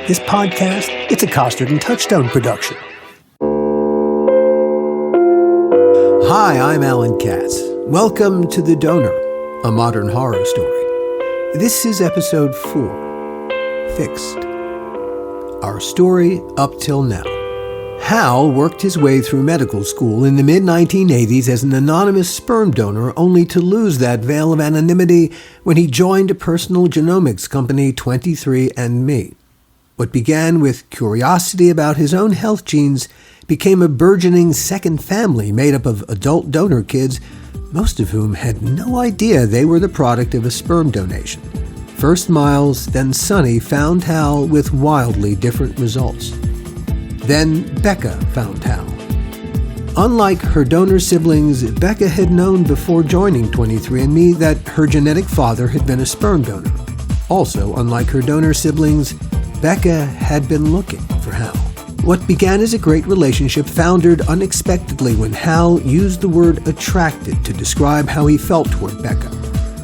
This podcast, it's a Costard and Touchstone production. Hi, I'm Alan Katz. Welcome to The Donor, a modern horror story. This is episode 4, Fixed. Our story up till now. Hal worked his way through medical school in the mid-1980s as an anonymous sperm donor, only to lose that veil of anonymity when he joined a personal genomics company, 23andMe. What began with curiosity about his own health genes became a burgeoning second family made up of adult donor kids, most of whom had no idea they were the product of a sperm donation. First Miles, then Sonny found Hal with wildly different results. Then Beka found Hal. Unlike her donor siblings, Beka had known before joining 23andMe that her genetic father had been a sperm donor. Also, unlike her donor siblings, Beka had been looking for Hal. What began as a great relationship foundered unexpectedly when Hal used the word attracted to describe how he felt toward Beka.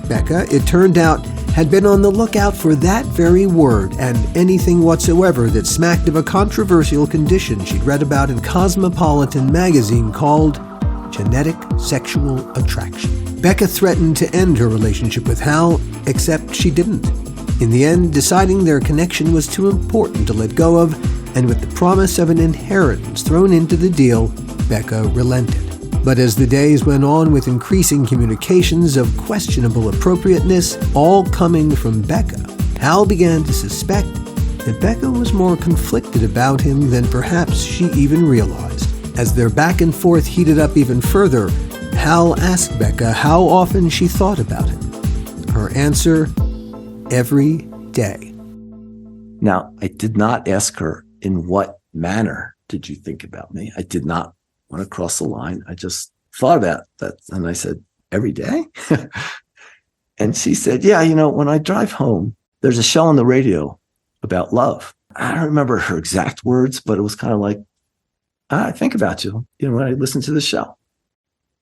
Beka, it turned out, had been on the lookout for that very word and anything whatsoever that smacked of a controversial condition she'd read about in Cosmopolitan magazine called genetic sexual attraction. Beka threatened to end her relationship with Hal, except she didn't. In the end, deciding their connection was too important to let go of, and with the promise of an inheritance thrown into the deal, Beka relented. But as the days went on with increasing communications of questionable appropriateness, all coming from Beka, Hal began to suspect that Beka was more conflicted about him than perhaps she even realized. As their back and forth heated up even further, Hal asked Beka how often she thought about him. Her answer: every day. Now, I did not ask her, in what manner did you think about me? I did not want to cross the line. I just thought about that. And I said, every day? And she said, yeah, when I drive home, there's a show on the radio about love. I don't remember her exact words, but it was kind of like, I think about you, when I listen to the show.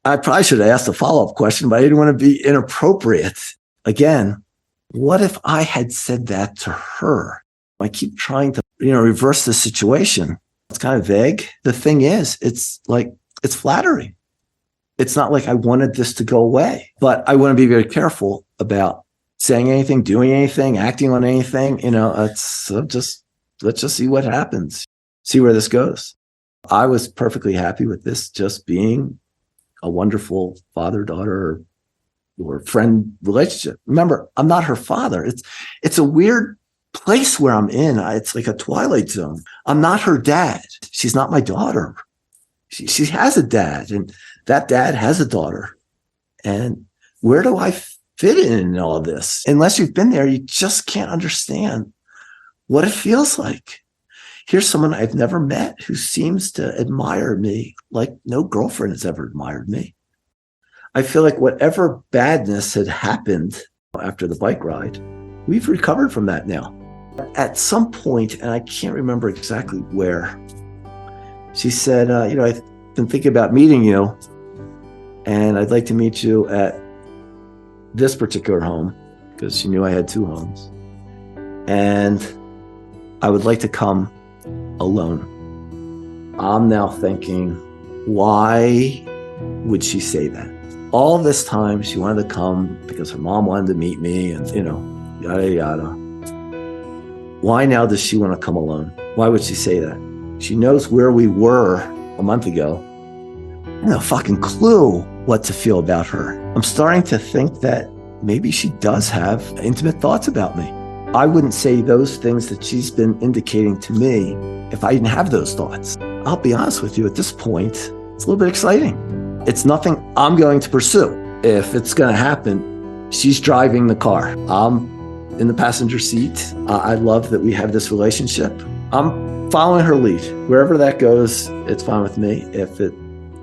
I probably should have asked a follow-up question, but I didn't want to be inappropriate. Again, what if I had said that to her? I keep trying to, reverse the situation. It's kind of vague. The thing is, it's flattering. It's not like I wanted this to go away, but I want to be very careful about saying anything, doing anything, acting on anything. Let's just see what happens, see where this goes. I was perfectly happy with this just being a wonderful father-daughter or friend relationship. Remember, I'm not her father. It's a weird place where I'm in. It's like a twilight zone. I'm not her dad. She's not my daughter. She has a dad, and that dad has a daughter. And where do I fit in all this? Unless you've been there, you just can't understand what it feels like. Here's someone I've never met who seems to admire me like no girlfriend has ever admired me. I feel like whatever badness had happened after the bike ride, we've recovered from that now. At some point, and I can't remember exactly where, she said, I've been thinking about meeting you, and I'd like to meet you at this particular home, because she knew I had 2 homes. And I would like to come alone. I'm now thinking, why would she say that? All this time, she wanted to come because her mom wanted to meet me and, yada, yada. Why now does she want to come alone? Why would she say that? She knows where we were a month ago. I have no fucking clue what to feel about her. I'm starting to think that maybe she does have intimate thoughts about me. I wouldn't say those things that she's been indicating to me if I didn't have those thoughts. I'll be honest with you, at this point, it's a little bit exciting. It's nothing I'm going to pursue. If it's going to happen, she's driving the car. I'm in the passenger seat. I love that we have this relationship. I'm following her lead. Wherever that goes, it's fine with me. If it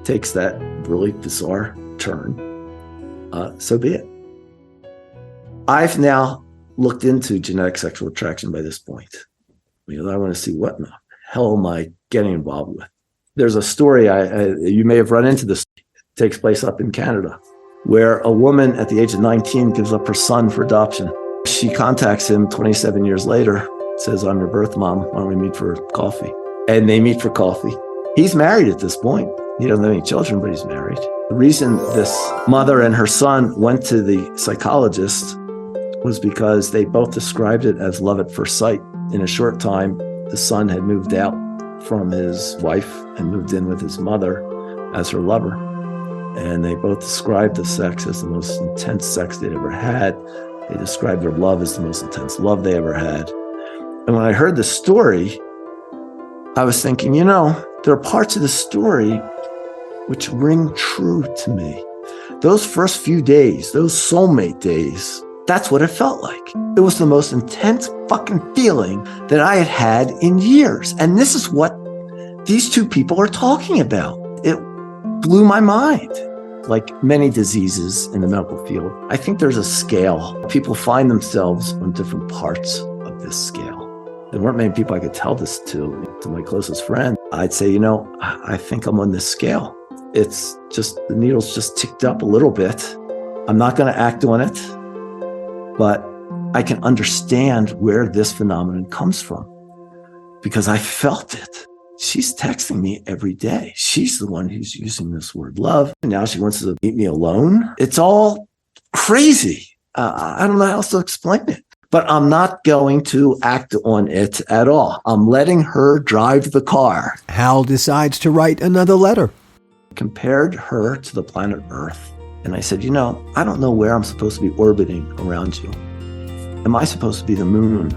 takes that really bizarre turn, so be it. I've now looked into genetic sexual attraction by this point. I want to see what in the hell am I getting involved with. There's a story, you may have run into this, takes place up in Canada, where a woman at the age of 19 gives up her son for adoption. She contacts him 27 years later says, I'm your birth mom. Why don't we meet for coffee? And they meet for coffee. He's married at this point. He doesn't have any children, but he's married. The reason this mother and her son went to the psychologist was because they both described it as love at first sight. In a short time, the son had moved out from his wife and moved in with his mother as her lover. And they both described the sex as the most intense sex they'd ever had. They described their love as the most intense love they ever had. And when I heard the story, I was thinking, there are parts of the story which ring true to me. Those first few days, those soulmate days, that's what it felt like. It was the most intense fucking feeling that I had had in years. And this is what these two people are talking about. It blew my mind. Like many diseases in the medical field, I think there's a scale. People find themselves on different parts of this scale. There weren't many people I could tell this to my closest friend. I'd say, I think I'm on this scale. It's just, the needle's just ticked up a little bit. I'm not going to act on it, but I can understand where this phenomenon comes from because I felt it. She's texting me every day. She's the one who's using this word love. And now she wants to meet me alone. It's all crazy. I don't know how else to explain it. But I'm not going to act on it at all. I'm letting her drive the car. Hal decides to write another letter. Compared her to the planet Earth. And I said, I don't know where I'm supposed to be orbiting around you. Am I supposed to be the moon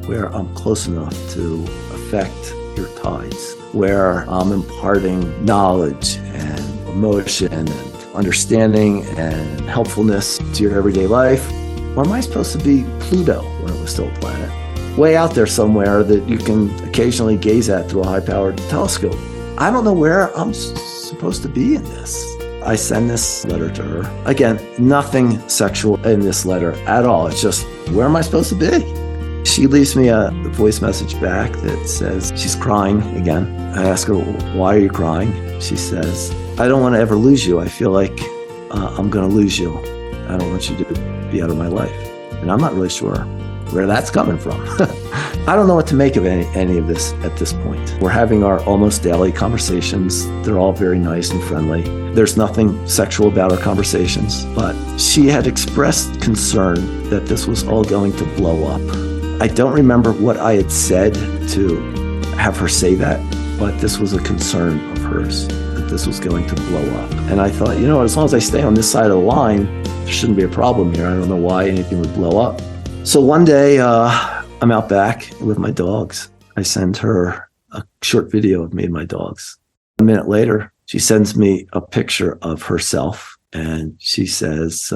where I'm close enough to affect your tides, where I'm imparting knowledge and emotion and understanding and helpfulness to your everyday life? Or am I supposed to be Pluto when it was still a planet? Way out there somewhere that you can occasionally gaze at through a high-powered telescope. I don't know where I'm supposed to be in this. I send this letter to her. Again, nothing sexual in this letter at all. It's just, where am I supposed to be? She leaves me a voice message back that says she's crying again. I ask her, why are you crying? She says, I don't want to ever lose you. I feel like I'm going to lose you. I don't want you to be out of my life. And I'm not really sure where that's coming from. I don't know what to make of any of this at this point. We're having our almost daily conversations. They're all very nice and friendly. There's nothing sexual about our conversations, but she had expressed concern that this was all going to blow up. I don't remember what I had said to have her say that, but this was a concern of hers, that this was going to blow up. And I thought, as long as I stay on this side of the line, there shouldn't be a problem here. I don't know why anything would blow up. So one day, I'm out back with my dogs. I send her a short video of me and my dogs. A minute later, she sends me a picture of herself, and she says,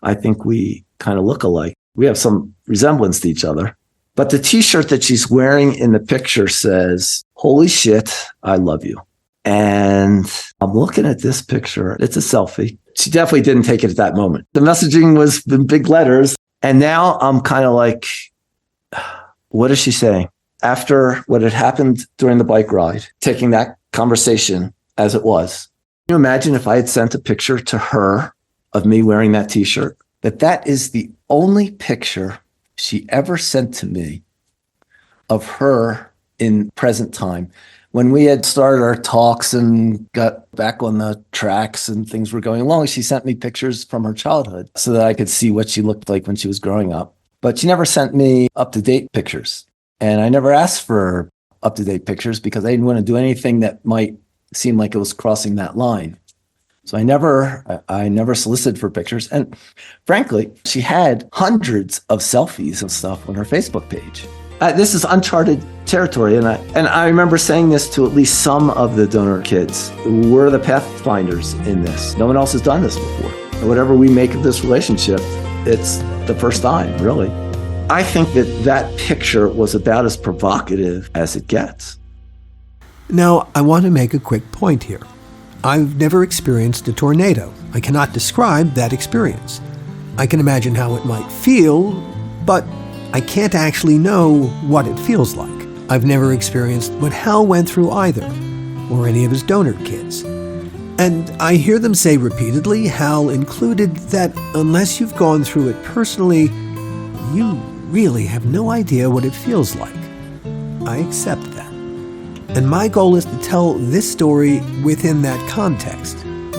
I think we kind of look alike. We have some resemblance to each other. But the t-shirt that she's wearing in the picture says, holy shit, I love you. And I'm looking at this picture. It's a selfie. She definitely didn't take it at that moment. The messaging was in big letters. And now I'm kind of like, what is she saying? After what had happened during the bike ride, taking that conversation as it was. Can you imagine if I had sent a picture to her of me wearing that t-shirt? That is the only picture she ever sent to me of her in present time. When we had started our talks and got back on the tracks and things were going along, she sent me pictures from her childhood so that I could see what she looked like when she was growing up. But she never sent me up-to-date pictures. And I never asked for up-to-date pictures because I didn't want to do anything that might seem like it was crossing that line. So I never solicited for pictures. And frankly, she had hundreds of selfies and stuff on her Facebook page. This is uncharted territory. And I remember saying this to at least some of the donor kids. We're the pathfinders in this. No one else has done this before. And whatever we make of this relationship, it's the first time, really. I think that picture was about as provocative as it gets. Now, I want to make a quick point here. I've never experienced a tornado. I cannot describe that experience. I can imagine how it might feel, but I can't actually know what it feels like. I've never experienced what Hal went through either, or any of his donor kids. And I hear them say repeatedly, Hal included, that unless you've gone through it personally, you really have no idea what it feels like. I accept that. And my goal is to tell this story within that context,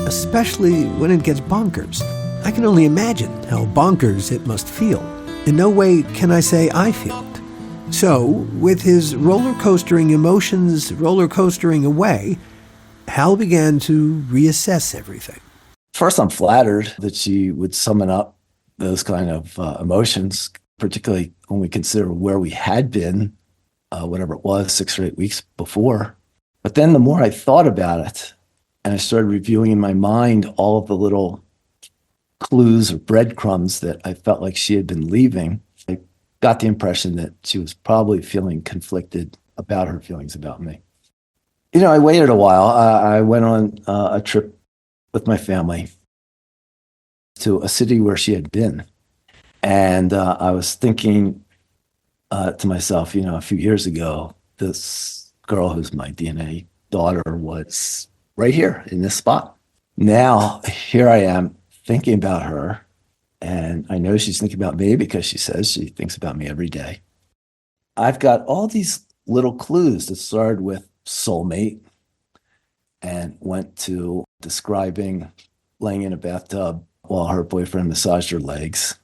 especially when it gets bonkers. I can only imagine how bonkers it must feel. In no way can I say I feel it. So, with his roller coastering emotions roller coastering away, Hal began to reassess everything. First, I'm flattered that she would summon up those kind of emotions, particularly when we consider where we had been, whatever it was, 6 or 8 weeks before. But then the more I thought about it, and I started reviewing in my mind all of the little clues or breadcrumbs that I felt like she had been leaving, I got the impression that she was probably feeling conflicted about her feelings about me. I waited a while. I went on a trip with my family to a city where she had been. And I was thinking to myself, a few years ago, this girl who's my DNA daughter was right here in this spot. Now, here I am thinking about her, and I know she's thinking about me because she says she thinks about me every day. I've got all these little clues that started with soulmate and went to describing laying in a bathtub while her boyfriend massaged her legs,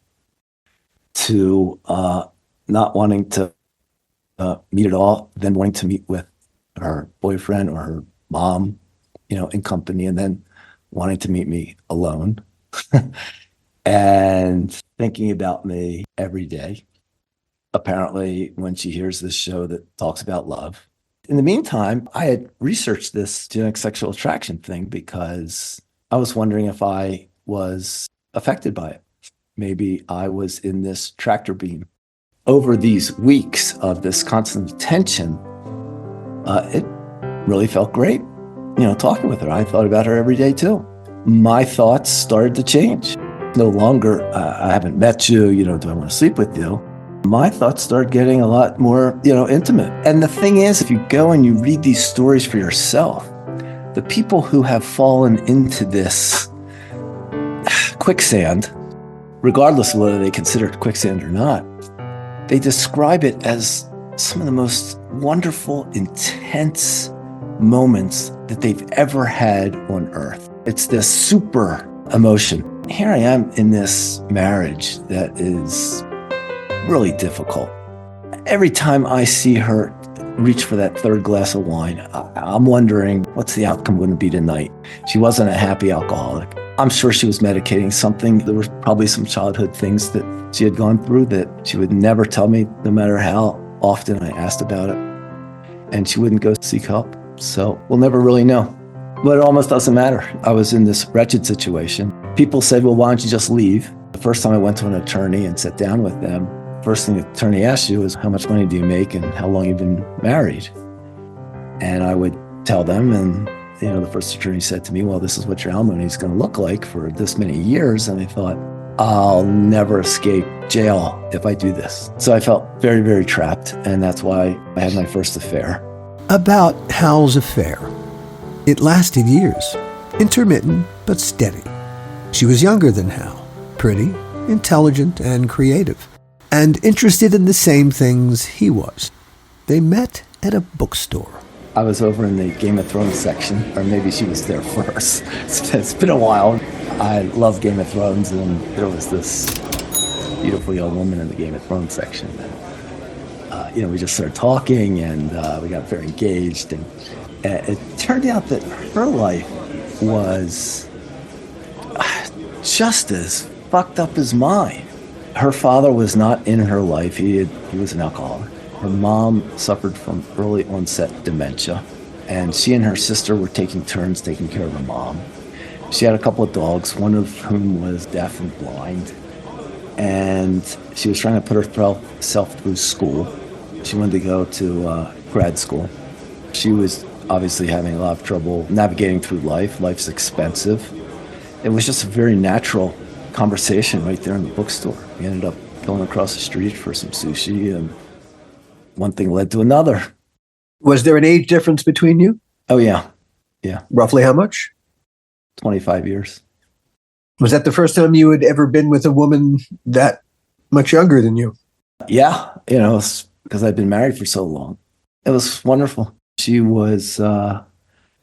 to not wanting to meet at all, then wanting to meet with her boyfriend or her mom, in company, and then wanting to meet me alone and thinking about me every day. Apparently, when she hears this show that talks about love. In the meantime, I had researched this genetic sexual attraction thing because I was wondering if I was affected by it. Maybe I was in this tractor beam. Over these weeks of this constant tension, it really felt great, talking with her. I thought about her every day too. My thoughts started to change. No longer, I haven't met you, do I want to sleep with you? My thoughts start getting a lot more, intimate. And the thing is, if you go and you read these stories for yourself, the people who have fallen into this quicksand, regardless of whether they consider it quicksand or not, they describe it as some of the most wonderful, intense moments that they've ever had on earth. It's this super emotion. Here I am in this marriage that is really difficult. Every time I see her reach for that third glass of wine, I'm wondering what's the outcome going to be tonight. She wasn't a happy alcoholic. I'm sure she was medicating something. There were probably some childhood things that she had gone through that she would never tell me, no matter how often I asked about it. And she wouldn't go seek help. So we'll never really know. But it almost doesn't matter. I was in this wretched situation. People said, well, why don't you just leave? The first time I went to an attorney and sat down with them, first thing the attorney asked you is, how much money do you make and how long you've been married? And I would tell them, and the first attorney said to me, well, this is what your alimony is going to look like for this many years. And I thought, I'll never escape jail if I do this. So I felt very, very trapped. And that's why I had my first affair. About Hal's affair. It lasted years, intermittent but steady. She was younger than Hal, pretty, intelligent, and creative, and interested in the same things he was. They met at a bookstore. I was over in the Game of Thrones section, or maybe she was there first. It's been a while. I love Game of Thrones, and there was this beautiful young woman in the Game of Thrones section. And, we just started talking, and we got very engaged. And it turned out that her life was just as fucked up as mine. Her father was not in her life. He was an alcoholic. Her mom suffered from early onset dementia, and she and her sister were taking turns taking care of her mom. She had a couple of dogs, one of whom was deaf and blind, and she was trying to put herself through school. She wanted to go to grad school. She was obviously having a lot of trouble navigating through life. Life's expensive. It was just a very natural conversation right there in the bookstore. We ended up going across the street for some sushi, and one thing led to another. Was there an age difference between you? Oh, yeah. Yeah. Roughly how much? 25 years. Was that the first time you had ever been with a woman that much younger than you? Yeah, because I'd been married for so long. It was wonderful. She was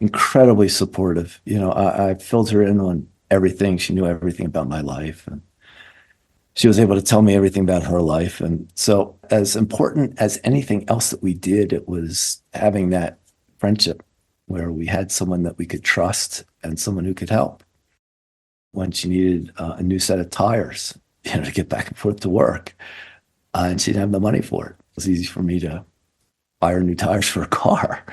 incredibly supportive. I filled her in on everything. She knew everything about my life, and she was able to tell me everything about her life. And so, as important as anything else that we did, it was having that friendship where we had someone that we could trust and someone who could help when she needed a new set of tires, to get back and forth to work. And she didn't have the money for it. It was easy for me to buy her new tires for a car.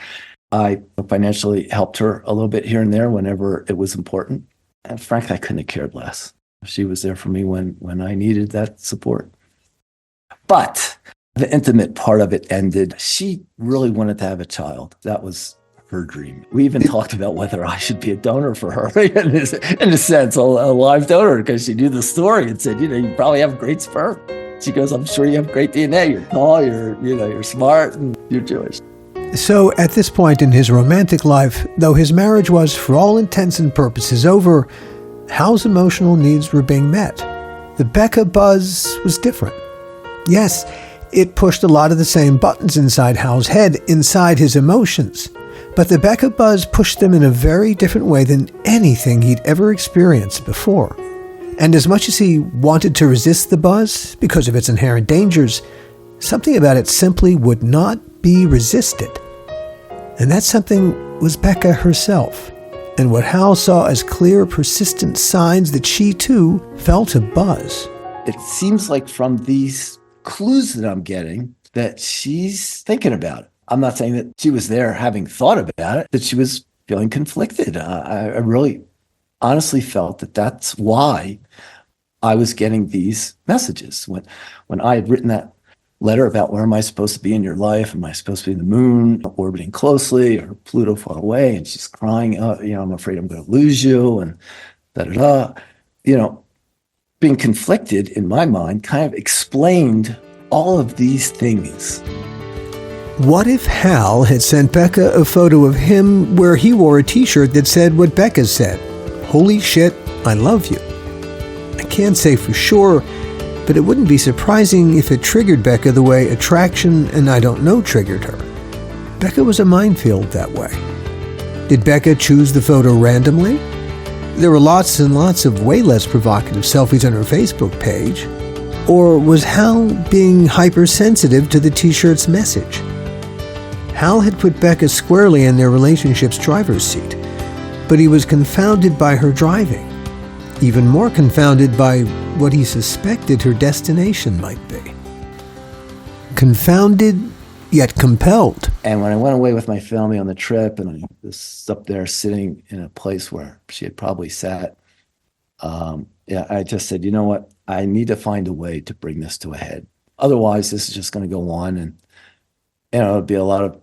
I financially helped her a little bit here and there whenever it was important. And frankly, I couldn't have cared less. She was there for me when I needed that support. But the intimate part of it ended. She really wanted to have a child. That was her dream. We even talked about whether I should be a donor for her in a sense, a live donor, because she knew the story and said, you probably have great sperm. She goes, I'm sure you have great DNA. You're tall, you're smart, and you're Jewish. So at this point in his romantic life, though his marriage was for all intents and purposes over, Hal's emotional needs were being met. The Beka buzz was different. Yes, it pushed a lot of the same buttons inside Hal's head, inside his emotions. But the Beka buzz pushed them in a very different way than anything he'd ever experienced before. And as much as he wanted to resist the buzz because of its inherent dangers, something about it simply would not be resisted. And that something was Beka herself, and what Hal saw as clear, persistent signs that she too felt a buzz. It seems like from these clues that I'm getting that she's thinking about it. I'm not saying that she was there having thought about it, that she was feeling conflicted. I really honestly felt that that's why I was getting these messages. When I had written that letter about where am I supposed to be in your life? Am I supposed to be in the moon, orbiting closely, or Pluto far away? And she's crying, I'm afraid I'm going to lose you, and da-da-da. Being conflicted in my mind kind of explained all of these things. What if Hal had sent Beka a photo of him where he wore a t-shirt that said what Beka said? Holy shit, I love you. I can't say for sure, but it wouldn't be surprising if it triggered Beka the way attraction and I don't know triggered her. Beka was a minefield that way. Did Beka choose the photo randomly? There were lots and lots of way less provocative selfies on her Facebook page. Or was Hal being hypersensitive to the t-shirt's message? Hal had put Beka squarely in their relationship's driver's seat, but he was confounded by her driving, even more confounded by what he suspected her destination might be. Confounded, yet compelled. And when I went away with my family on the trip, and I was up there sitting in a place where she had probably sat, I just said, you know what? I need to find a way to bring this to a head. Otherwise, this is just going to go on, and it'll be a lot of,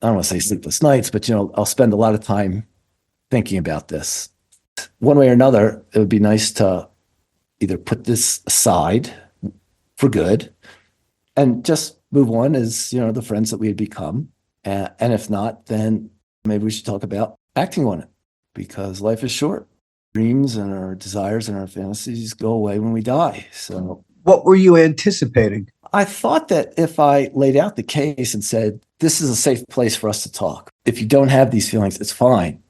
I don't want to say sleepless nights, but I'll spend a lot of time thinking about this. One way or another, it would be nice to either put this aside for good and just move on as, the friends that we had become. And if not, then maybe we should talk about acting on it, because life is short. Dreams and our desires and our fantasies go away when we die. So what were you anticipating? I thought that if I laid out the case and said, this is a safe place for us to talk. If you don't have these feelings, it's fine.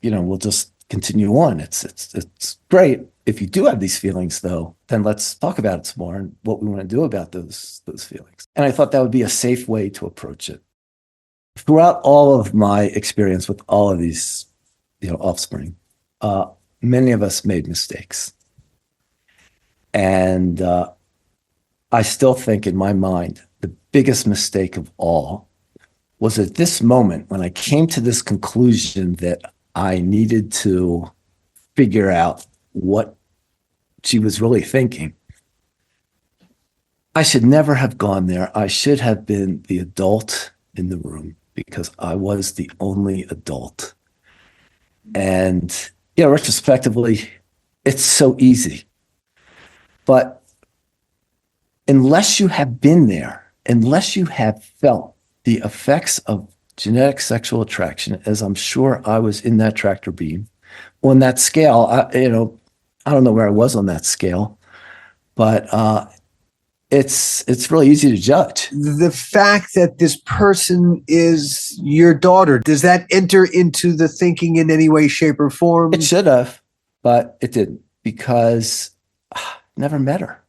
We'll just continue on. It's great. If you do have these feelings, though, then let's talk about it some more and what we want to do about those feelings. And I thought that would be a safe way to approach it. Throughout all of my experience with all of these, offspring, many of us made mistakes. And I still think in my mind, the biggest mistake of all was at this moment when I came to this conclusion that I needed to figure out what she was really thinking. I should never have gone there. I should have been the adult in the room because I was the only adult. And, retrospectively, it's so easy. But unless you have been there, unless you have felt the effects of genetic sexual attraction, as I'm sure I was in that tractor beam, on that scale, I don't know where I was on that scale, but it's really easy to judge. The fact that this person is your daughter, does that enter into the thinking in any way, shape, or form? It should have, but it didn't, because I never met her.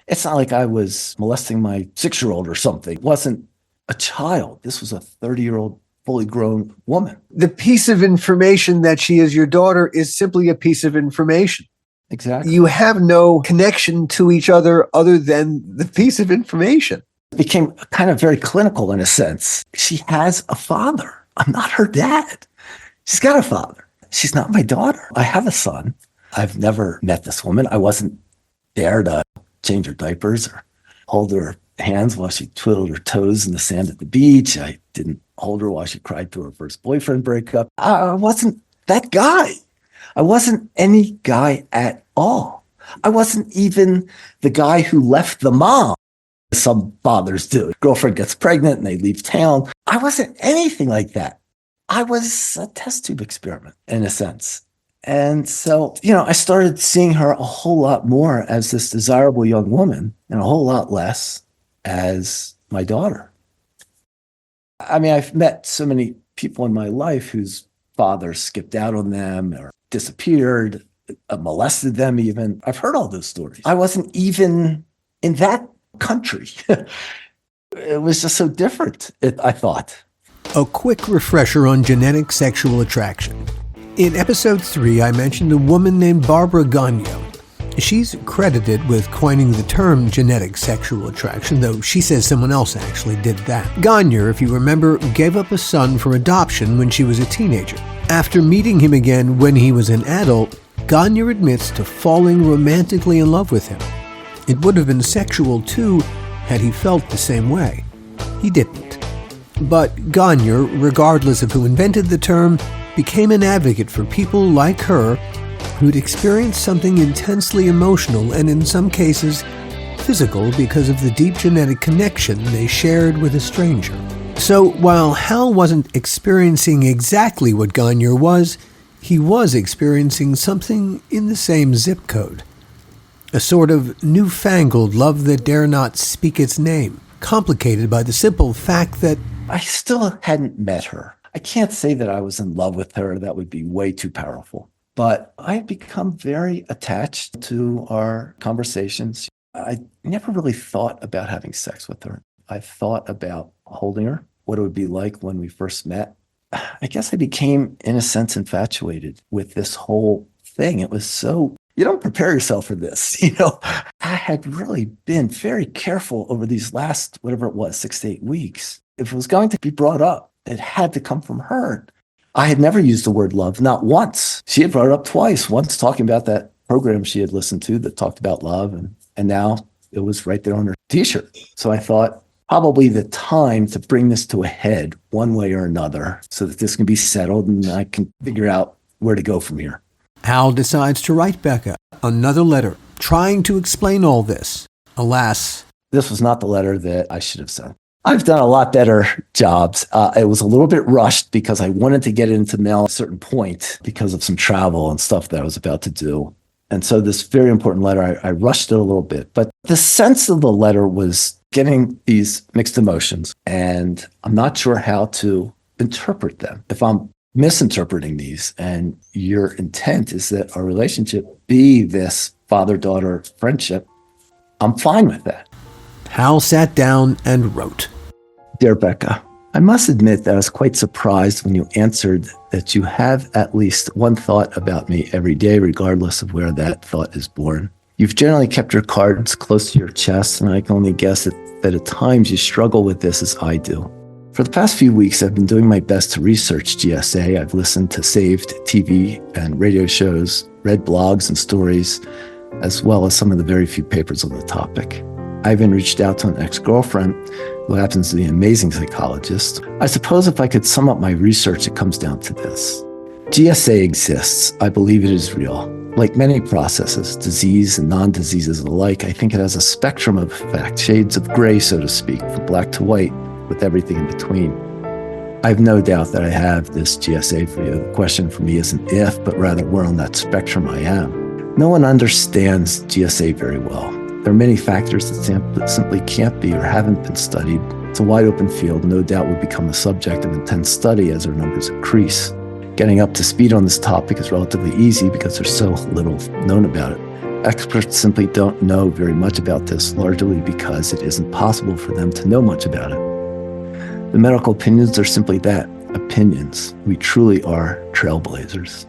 It's not like I was molesting my 6-year-old or something. It wasn't a child. This was a 30-year-old fully grown woman. The piece of information that she is your daughter is simply a piece of information. Exactly. You have no connection to each other than the piece of information. It became kind of very clinical in a sense. She has a father. I'm not her dad. She's got a father. She's not my daughter. I have a son. I've never met this woman. I wasn't there to change her diapers or hold her hands while she twiddled her toes in the sand at the beach. I didn't hold her while she cried through her first boyfriend breakup. I wasn't that guy. I wasn't any guy at all. I wasn't even the guy who left the mom. Some fathers do. Girlfriend gets pregnant and they leave town. I wasn't anything like that. I was a test tube experiment in a sense. And so, I started seeing her a whole lot more as this desirable young woman and a whole lot less as my daughter. I mean, I've met so many people in my life whose fathers skipped out on them or disappeared, molested them even. I've heard all those stories. I wasn't even in that country. It was just so different, I thought. A quick refresher on genetic sexual attraction. In episode 3, I mentioned a woman named Barbara Gagnon. She's credited with coining the term genetic sexual attraction, though she says someone else actually did that. Gagnon, if you remember, gave up a son for adoption when she was a teenager. After meeting him again when he was an adult, Gagnon admits to falling romantically in love with him. It would have been sexual too had he felt the same way. He didn't. But Gagnon, regardless of who invented the term, became an advocate for people like her who'd experienced something intensely emotional and in some cases physical because of the deep genetic connection they shared with a stranger. So while Hal wasn't experiencing exactly what Gagnon was, he was experiencing something in the same zip code. A sort of newfangled love that dare not speak its name, complicated by the simple fact that I still hadn't met her. I can't say that I was in love with her. That would be way too powerful. But I had become very attached to our conversations. I never really thought about having sex with her. I thought about holding her, what it would be like when we first met. I guess I became, in a sense, infatuated with this whole thing. It was so, you don't prepare yourself for this. I had really been very careful over these last, whatever it was, 6 to 8 weeks. If it was going to be brought up, it had to come from her. I had never used the word love, not once. She had brought it up twice, once talking about that program she had listened to that talked about love, and now it was right there on her t-shirt. So I thought, probably the time to bring this to a head one way or another so that this can be settled and I can figure out where to go from here. Hal decides to write Beka another letter, trying to explain all this. Alas, this was not the letter that I should have sent. I've done a lot better jobs. It was a little bit rushed because I wanted to get it into mail at a certain point because of some travel and stuff that I was about to do. And so this very important letter, I rushed it a little bit. But the sense of the letter was getting these mixed emotions, and I'm not sure how to interpret them. If I'm misinterpreting these and your intent is that our relationship be this father-daughter friendship, I'm fine with that. Hal sat down and wrote. Dear Beka, I must admit that I was quite surprised when you answered that you have at least one thought about me every day, regardless of where that thought is born. You've generally kept your cards close to your chest, and I can only guess that at times you struggle with this as I do. For the past few weeks, I've been doing my best to research GSA. I've listened to saved TV and radio shows, read blogs and stories, as well as some of the very few papers on the topic. I even reached out to an ex-girlfriend who happens to be an amazing psychologist. I suppose if I could sum up my research, it comes down to this. GSA exists. I believe it is real. Like many processes, disease and non-diseases alike, I think it has a spectrum of effects, shades of gray, so to speak, from black to white, with everything in between. I have no doubt that I have this GSA for you. The question for me isn't if, but rather where on that spectrum I am. No one understands GSA very well. There are many factors that simply can't be or haven't been studied. It's a wide open field, no doubt will become a subject of intense study as our numbers increase. Getting up to speed on this topic is relatively easy because there's so little known about it. Experts simply don't know very much about this, largely because it isn't possible for them to know much about it. The medical opinions are simply that, opinions. We truly are trailblazers.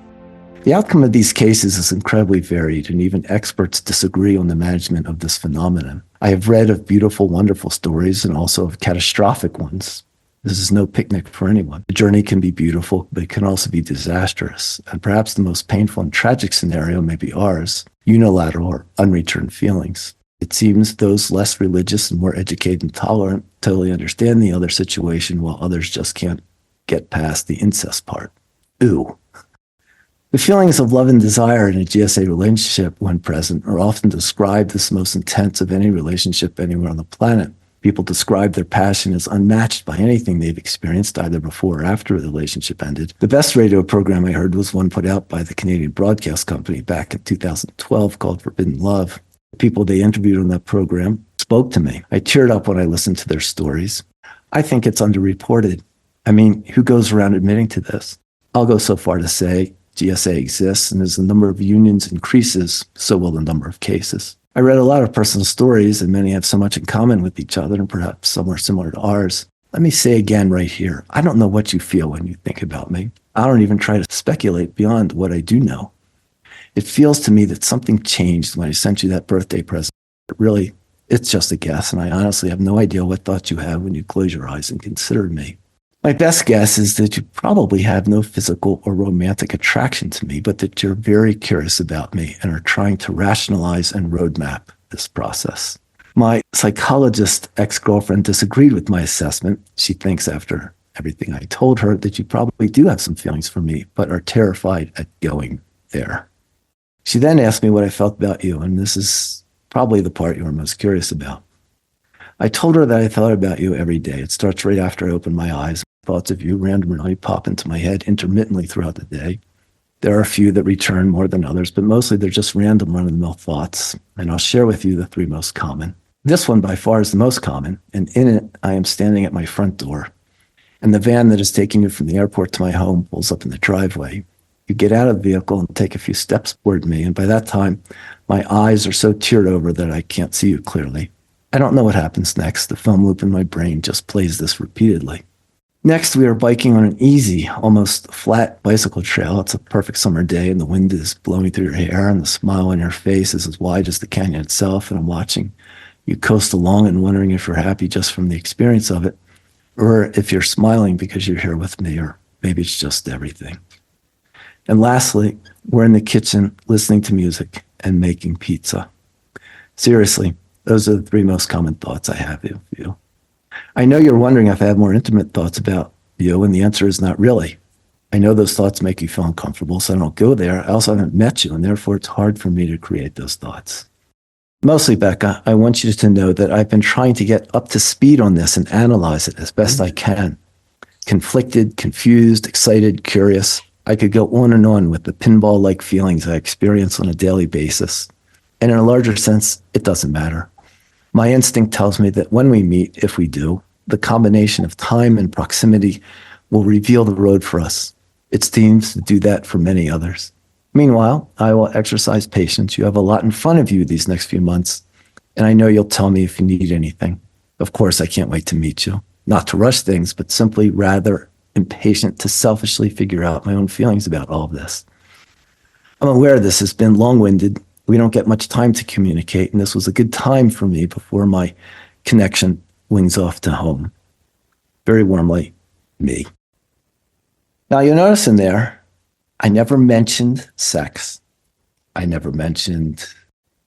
The outcome of these cases is incredibly varied, and even experts disagree on the management of this phenomenon. I have read of beautiful, wonderful stories and also of catastrophic ones. This is no picnic for anyone. The journey can be beautiful, but it can also be disastrous. And perhaps the most painful and tragic scenario may be ours, unilateral or unreturned feelings. It seems those less religious and more educated and tolerant totally understand the other situation, while others just can't get past the incest part. Ooh. The feelings of love and desire in a GSA relationship, when present, are often described as the most intense of any relationship anywhere on the planet. People describe their passion as unmatched by anything they've experienced, either before or after the relationship ended. The best radio program I heard was one put out by the Canadian Broadcast Company back in 2012 called Forbidden Love. The people they interviewed on that program spoke to me. I teared up when I listened to their stories. I think it's underreported. I mean, who goes around admitting to this? I'll go so far to say GSA exists, and as the number of unions increases, so will the number of cases. I read a lot of personal stories, and many have so much in common with each other, and perhaps some are similar to ours. Let me say again right here, I don't know what you feel when you think about me. I don't even try to speculate beyond what I do know. It feels to me that something changed when I sent you that birthday present. Really, it's just a guess, and I honestly have no idea what thoughts you have when you close your eyes and consider me. My best guess is that you probably have no physical or romantic attraction to me, but that you're very curious about me and are trying to rationalize and roadmap this process. My psychologist ex-girlfriend disagreed with my assessment. She thinks after everything I told her that you probably do have some feelings for me, but are terrified at going there. She then asked me what I felt about you, and this is probably the part you are most curious about. I told her that I thought about you every day. It starts right after I open my eyes. Thoughts of you randomly pop into my head intermittently throughout the day. There are a few that return more than others, but mostly they're just random run-of-the-mill thoughts, and I'll share with you the three most common. This one by far is the most common, and in it, I am standing at my front door, and the van that is taking you from the airport to my home pulls up in the driveway. You get out of the vehicle and take a few steps toward me, and by that time, my eyes are so teared over that I can't see you clearly. I don't know what happens next. The film loop in my brain just plays this repeatedly. Next, we are biking on an easy, almost flat bicycle trail. It's a perfect summer day, and the wind is blowing through your hair, and the smile on your face is as wide as the canyon itself, and I'm watching you coast along and wondering if you're happy just from the experience of it, or if you're smiling because you're here with me, or maybe it's just everything. And lastly, we're in the kitchen listening to music and making pizza. Seriously, those are the three most common thoughts I have of you. I know you're wondering if I have more intimate thoughts about you, and the answer is not really. I know those thoughts make you feel uncomfortable, so I don't go there. I also haven't met you, and therefore it's hard for me to create those thoughts. Mostly, Beka, I want you to know that I've been trying to get up to speed on this and analyze it as best I can. Conflicted, confused, excited, curious. I could go on and on with the pinball-like feelings I experience on a daily basis. And in a larger sense, it doesn't matter. My instinct tells me that when we meet, if we do, the combination of time and proximity will reveal the road for us. It seems to do that for many others. Meanwhile, I will exercise patience. You have a lot in front of you these next few months, and I know you'll tell me if you need anything. Of course, I can't wait to meet you. Not to rush things, but simply rather impatient to selfishly figure out my own feelings about all of this. I'm aware this has been long-winded. We don't get much time to communicate, and this was a good time for me before my connection wings off to home. Very warmly, me. Now, you'll notice in there, I never mentioned sex. I never mentioned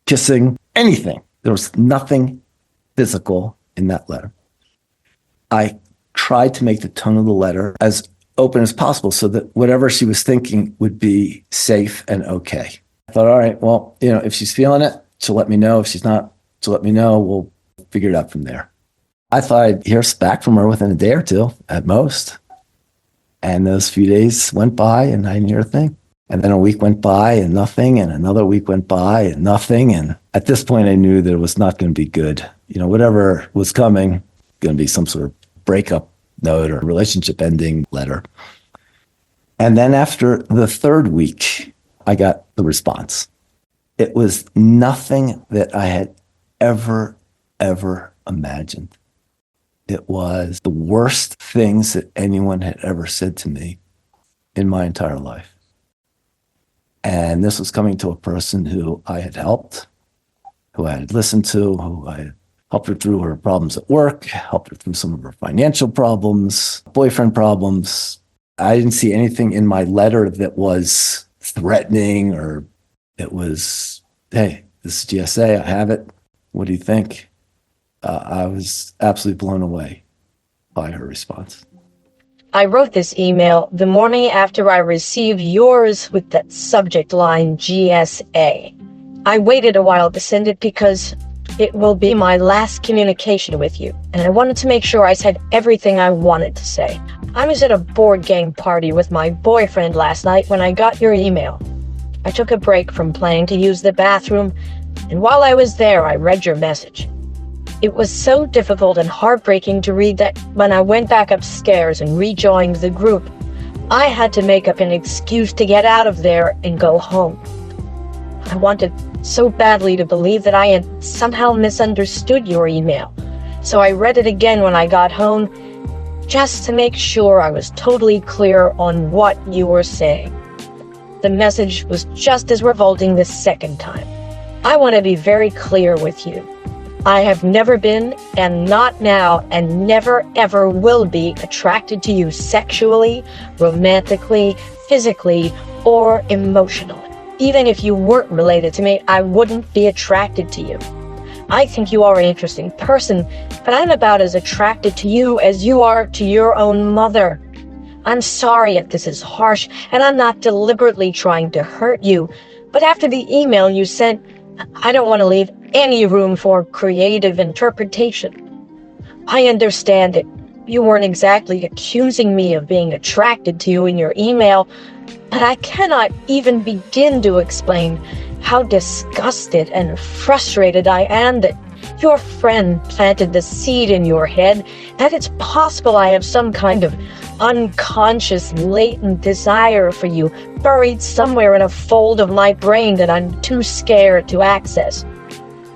kissing, anything. There was nothing physical in that letter. I tried to make the tone of the letter as open as possible so that whatever she was thinking would be safe and okay. I thought, all right, well, if she's feeling it, she'll let me know. If she's not, she'll let me know. We'll figure it out from there. I thought I'd hear back from her within a day or two at most. And those few days went by and I didn't hear a thing. And then a week went by and nothing. And another week went by and nothing. And At this point, I knew that it was not going to be good. Whatever was coming, going to be some sort of breakup note or relationship ending letter. And then after the third week, I got the response. It was nothing that I had ever imagined. It was the worst things that anyone had ever said to me in my entire life. And this was coming to a person who I had helped, who I had listened to, who I had helped her through her problems at work, helped her through some of her financial problems, boyfriend problems. I didn't see anything in my letter that was threatening, or it was, hey, this is GSA, I have it. What do you think? I was absolutely blown away by her response. I wrote this email the morning after I received yours with that subject line GSA. I waited a while to send it because it will be my last communication with you, and I wanted to make sure I said everything I wanted to say. I was at a board game party with my boyfriend last night when I got your email. I took a break from playing to use the bathroom, and while I was there, I read your message. It was so difficult and heartbreaking to read that when I went back upstairs and rejoined the group, I had to make up an excuse to get out of there and go home. I wanted so badly to believe that I had somehow misunderstood your email, so I read it again when I got home, just to make sure I was totally clear on what you were saying. The message was just as revolting the second time. I want to be very clear with you. I have never been, and not now, and never ever will be attracted to you sexually, romantically, physically, or emotionally. Even if you weren't related to me, I wouldn't be attracted to you. I think you are an interesting person, but I'm about as attracted to you as you are to your own mother. I'm sorry if this is harsh, and I'm not deliberately trying to hurt you, but after the email you sent, I don't want to leave any room for creative interpretation. I understand that you weren't exactly accusing me of being attracted to you in your email, but I cannot even begin to explain how disgusted and frustrated I am that your friend planted the seed in your head that it's possible I have some kind of unconscious, latent desire for you buried somewhere in a fold of my brain that I'm too scared to access.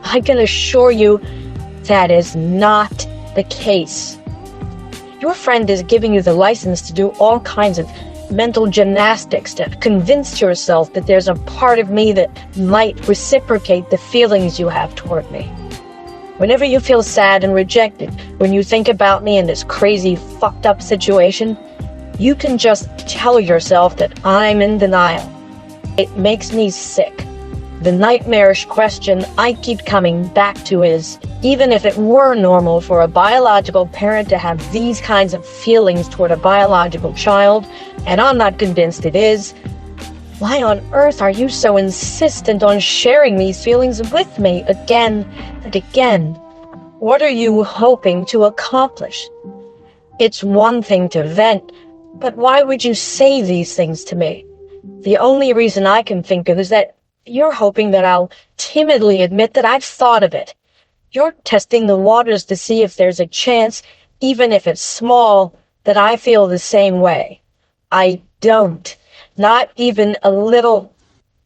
I can assure you that is not the case. Your friend is giving you the license to do all kinds of mental gymnastics to convince yourself that there's a part of me that might reciprocate the feelings you have toward me. Whenever you feel sad and rejected, when you think about me in this crazy, fucked up situation, you can just tell yourself that I'm in denial. It makes me sick. The nightmarish question I keep coming back to is, even if it were normal for a biological parent to have these kinds of feelings toward a biological child, and I'm not convinced it is, why on earth are you so insistent on sharing these feelings with me again and again? What are you hoping to accomplish? It's one thing to vent, but why would you say these things to me? The only reason I can think of is that you're hoping that I'll timidly admit that I've thought of it. You're testing the waters to see if there's a chance, even if it's small, that I feel the same way. I don't. Not even a little.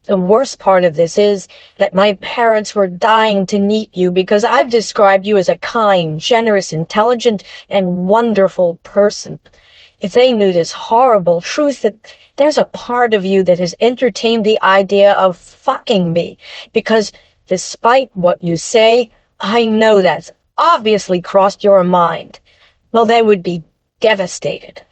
The worst part of this is that my parents were dying to meet you because I've described you as a kind, generous, intelligent, and wonderful person. If they knew this horrible truth that there's a part of you that has entertained the idea of fucking me, because despite what you say, I know that's obviously crossed your mind, well, they would be devastated.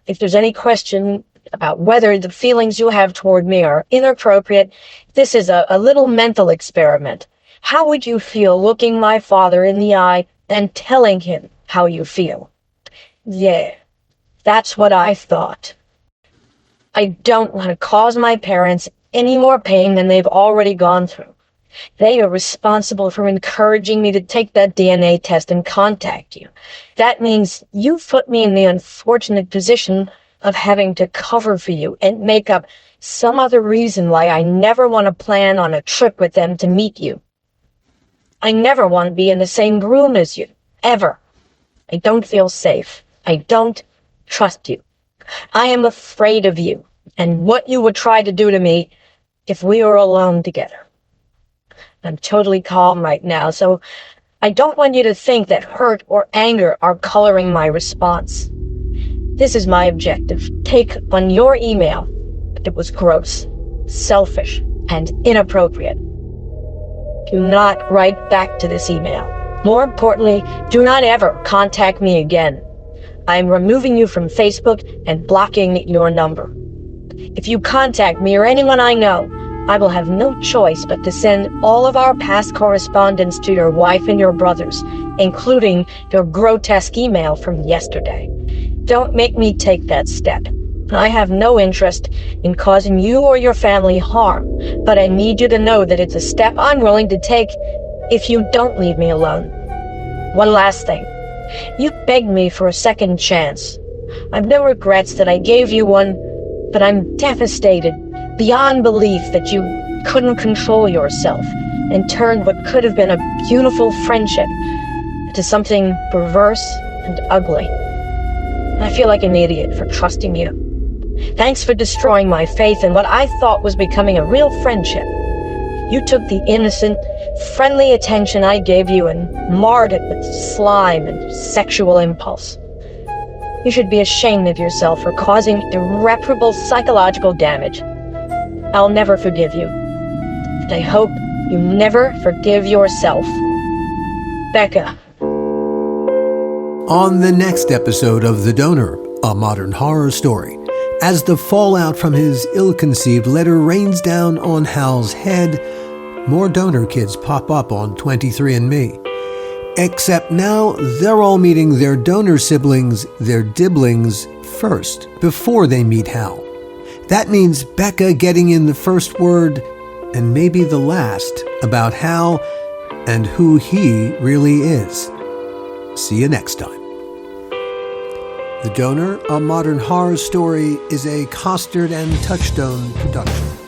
If there's any question about whether the feelings you have toward me are inappropriate, this is a little mental experiment. How would you feel looking my father in the eye and telling him how you feel? Yeah, that's what I thought. I don't want to cause my parents any more pain than they've already gone through. They are responsible for encouraging me to take that DNA test and contact you. That means you put me in the unfortunate position of having to cover for you and make up some other reason why I never want to plan on a trip with them to meet you. I never want to be in the same room as you, ever. I don't feel safe. I don't trust you. I am afraid of you and what you would try to do to me if we were alone together. I'm totally calm right now, so I don't want you to think that hurt or anger are coloring my response. This is my objective. Take on your email. It was gross, selfish, and inappropriate. Do not write back to this email. More importantly, do not ever contact me again. I am removing you from Facebook and blocking your number. If you contact me or anyone I know, I will have no choice but to send all of our past correspondence to your wife and your brothers, including your grotesque email from yesterday. Don't make me take that step. I have no interest in causing you or your family harm, but I need you to know that it's a step I'm willing to take if you don't leave me alone. One last thing. You begged me for a second chance. I've no regrets that I gave you one, but I'm devastated beyond belief that you couldn't control yourself and turned what could have been a beautiful friendship into something perverse and ugly. I feel like an idiot for trusting you. Thanks for destroying my faith in what I thought was becoming a real friendship. You took the innocent, friendly attention I gave you and marred it with slime and sexual impulse. You should be ashamed of yourself for causing irreparable psychological damage. I'll never forgive you. And I hope you never forgive yourself. Beka. On the next episode of The Donor, a modern horror story, as the fallout from his ill-conceived letter rains down on Hal's head, more donor kids pop up on 23andMe. Except now they're all meeting their donor siblings, their dibblings, first, before they meet Hal. That means Beka getting in the first word, and maybe the last, about Hal and who he really is. See you next time. The Donor, a modern horror story, is a Costard and Touchstone production.